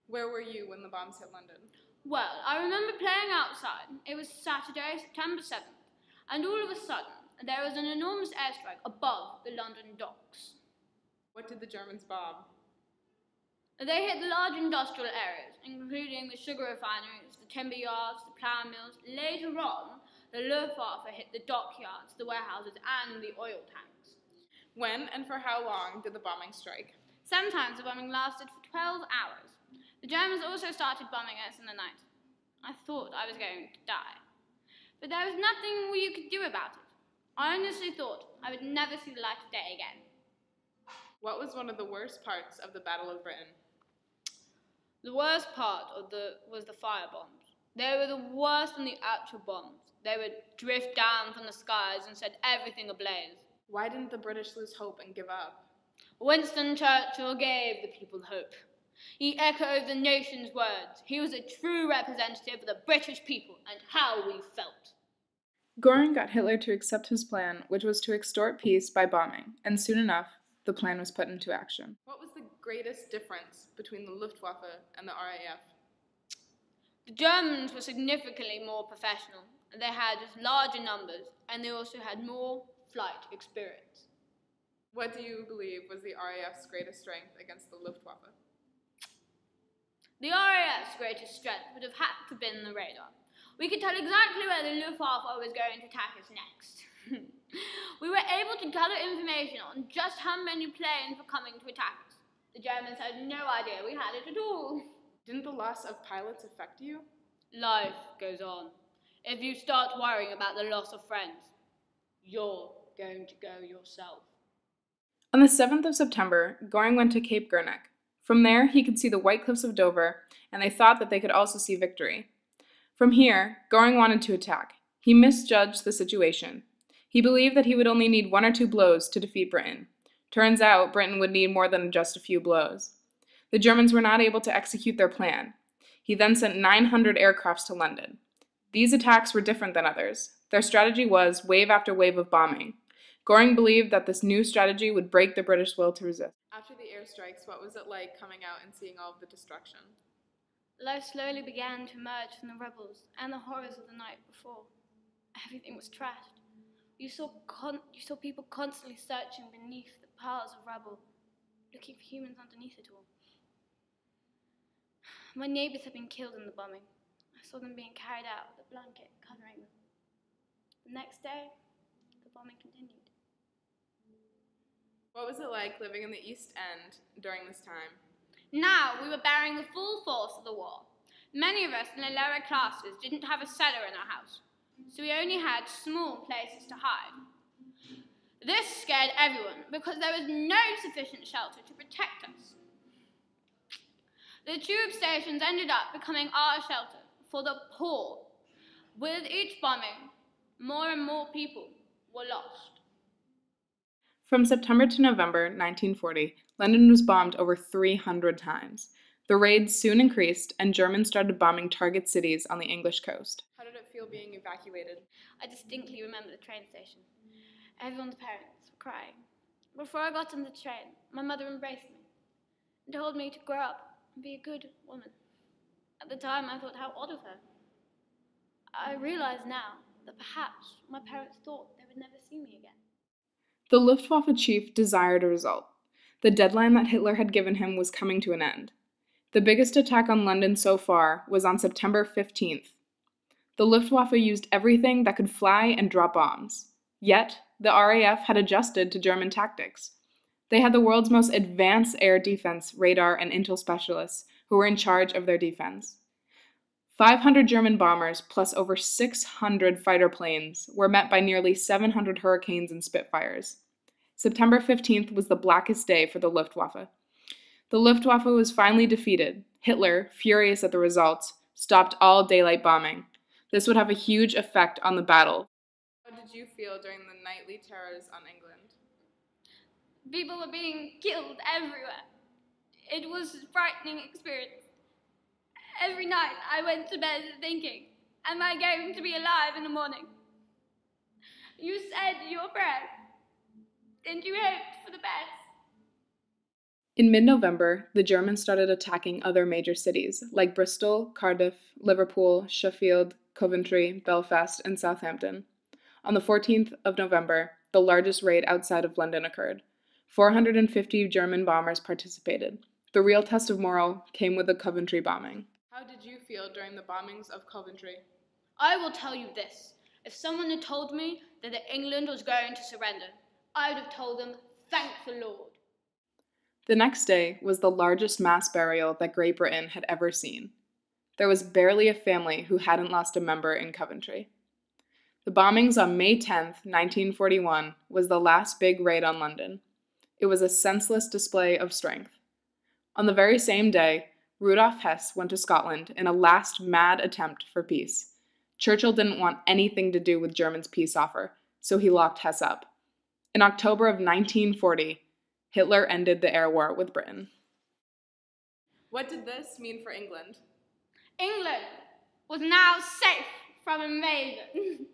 Where were you when the bombs hit London? Well, I remember playing outside. It was Saturday, September 7th, and all of a sudden, there was an enormous airstrike above the London docks. What did the Germans bomb? They hit the large industrial areas, including the sugar refineries, the timber yards, the plough mills. Later on, the Luftwaffe hit the dockyards, the warehouses, and the oil tanks. When and for how long did the bombing strike? Sometimes the bombing lasted for 12 hours. The Germans also started bombing us in the night. I thought I was going to die. But there was nothing you could do about it. I honestly thought I would never see the light of day again. What was one of the worst parts of the Battle of Britain? The worst part was the fire bombs. They were the worst than the actual bombs. They would drift down from the skies and set everything ablaze. Why didn't the British lose hope and give up? Winston Churchill gave the people hope. He echoed the nation's words. He was a true representative of the British people and how we felt. Göring got Hitler to accept his plan, which was to extort peace by bombing, and soon enough, the plan was put into action. What was the greatest difference between the Luftwaffe and the RAF? The Germans were significantly more professional. They had larger numbers, and they also had more flight experience. What do you believe was the RAF's greatest strength against the Luftwaffe? The RAF's greatest strength would have had to have been the radar. We could tell exactly where the Luftwaffe was going to attack us next. We were able to gather information on just how many planes were coming to attack us. The Germans had no idea we had it at all. Didn't the loss of pilots affect you? Life goes on. If you start worrying about the loss of friends, you're going to go yourself. On the 7th of September, Göring went to Cape Gurneck. From there, he could see the White Cliffs of Dover, and they thought that they could also see victory. From here, Göring wanted to attack. He misjudged the situation. He believed that he would only need 1 or 2 blows to defeat Britain. Turns out, Britain would need more than just a few blows. The Germans were not able to execute their plan. He then sent 900 aircrafts to London. These attacks were different than others. Their strategy was wave after wave of bombing. Göring believed that this new strategy would break the British will to resist. After the airstrikes, what was it like coming out and seeing all of the destruction? Life slowly began to emerge from the rebels and the horrors of the night before. Everything was trashed. You saw people constantly searching beneath the piles of rubble, looking for humans underneath it all. My neighbors had been killed in the bombing. I saw them being carried out with a blanket covering them. The next day, the bombing continued. What was it like living in the East End during this time? Now we were bearing the full force of the war. Many of us in the lower classes didn't have a cellar in our house, so we only had small places to hide. This scared everyone because there was no sufficient shelter to protect us. The tube stations ended up becoming our shelter for the poor. With each bombing, more and more people were lost. From September to November 1940, London was bombed over 300 times. The raids soon increased, and Germans started bombing target cities on the English coast. How did it feel being evacuated? I distinctly remember the train station. Everyone's parents were crying. Before I got on the train, my mother embraced me and told me to grow up and be a good woman. At the time, I thought how odd of her. I realize now that perhaps my parents thought they would never see me again. The Luftwaffe chief desired a result. The deadline that Hitler had given him was coming to an end. The biggest attack on London so far was on September 15th. The Luftwaffe used everything that could fly and drop bombs. Yet, the RAF had adjusted to German tactics. They had the world's most advanced air defense, radar, and intel specialists who were in charge of their defense. 500 German bombers plus over 600 fighter planes were met by nearly 700 Hurricanes and Spitfires. September 15th was the blackest day for the Luftwaffe. The Luftwaffe was finally defeated. Hitler, furious at the results, stopped all daylight bombing. This would have a huge effect on the battle. How did you feel during the nightly terrors on England? People were being killed everywhere. It was a frightening experience. Every night I went to bed thinking, am I going to be alive in the morning? You said your prayer. Didn't you hope for the best? In mid-November, the Germans started attacking other major cities like Bristol, Cardiff, Liverpool, Sheffield, Coventry, Belfast, and Southampton. On the 14th of November, the largest raid outside of London occurred. 450 German bombers participated. The real test of morale came with the Coventry bombing. How did you feel during the bombings of Coventry? I will tell you this. If someone had told me that England was going to surrender, I would have told them, thank the Lord. The next day was the largest mass burial that Great Britain had ever seen. There was barely a family who hadn't lost a member in Coventry. The bombings on May 10th, 1941, was the last big raid on London. It was a senseless display of strength. On the very same day, Rudolf Hess went to Scotland in a last mad attempt for peace. Churchill didn't want anything to do with Germany's peace offer, so he locked Hess up. In October of 1940, Hitler ended the air war with Britain. What did this mean for England? England was now safe from invasion.